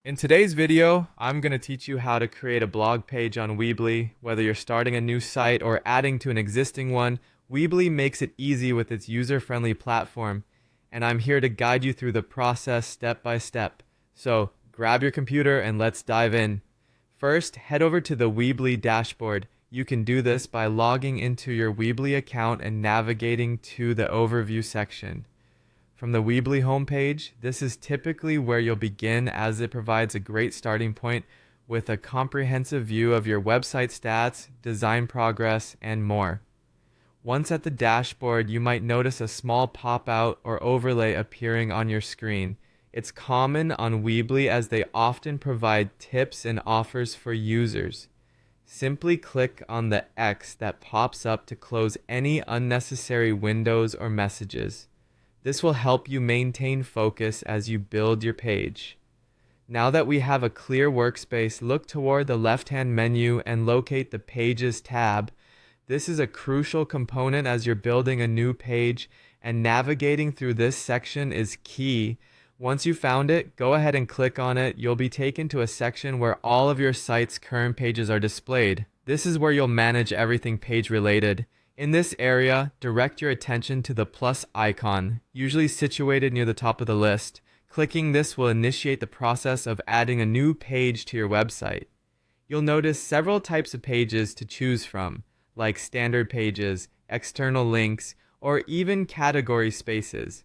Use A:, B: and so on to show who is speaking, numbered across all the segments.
A: In today's video, I'm going to teach you how to create a blog page on Weebly. Whether you're starting a new site or adding to an existing one, Weebly makes it easy with its user-friendly platform, and I'm here to guide you through the process step by step. So grab your computer and let's dive in. First, head over to the Weebly dashboard. You can do this by logging into your Weebly account and navigating to the overview section. From the Weebly homepage, this is typically where you'll begin as it provides a great starting point with a comprehensive view of your website stats, design progress, and more. Once at the dashboard, you might notice a small pop-out or overlay appearing on your screen. It's common on Weebly as they often provide tips and offers for users. Simply click on the X that pops up to close any unnecessary windows or messages. This will help you maintain focus as you build your page. Now that we have a clear workspace, look toward the left-hand menu and locate the Pages tab. This is a crucial component as you're building a new page, and navigating through this section is key. Once you found it, go ahead and click on it. You'll be taken to a section where all of your site's current pages are displayed. This is where you'll manage everything page related. In this area, direct your attention to the plus icon, usually situated near the top of the list. Clicking this will initiate the process of adding a new page to your website. You'll notice several types of pages to choose from, like standard pages, external links, or even category spaces.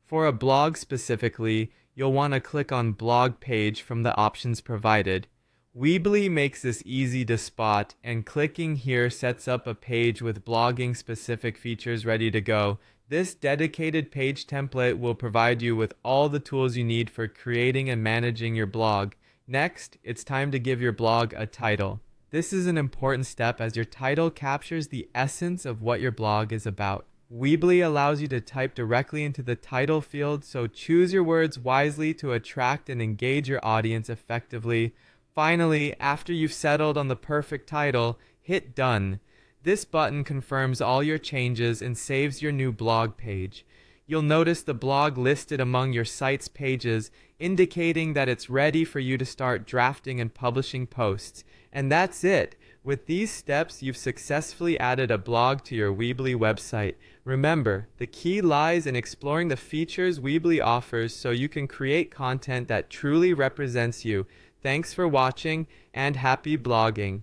A: For a blog specifically, you'll want to click on Blog Page from the options provided. Weebly makes this easy to spot, and clicking here sets up a page with blogging specific features ready to go. This dedicated page template will provide you with all the tools you need for creating and managing your blog. Next, it's time to give your blog a title. This is an important step as your title captures the essence of what your blog is about. Weebly allows you to type directly into the title field, so choose your words wisely to attract and engage your audience effectively. Finally, after you've settled on the perfect title, hit Done. This button confirms all your changes and saves your new blog page. You'll notice the blog listed among your site's pages, indicating that it's ready for you to start drafting and publishing posts. And that's it. With these steps, you've successfully added a blog to your Weebly website. Remember, the key lies in exploring the features Weebly offers so you can create content that truly represents you. Thanks for watching, and happy blogging!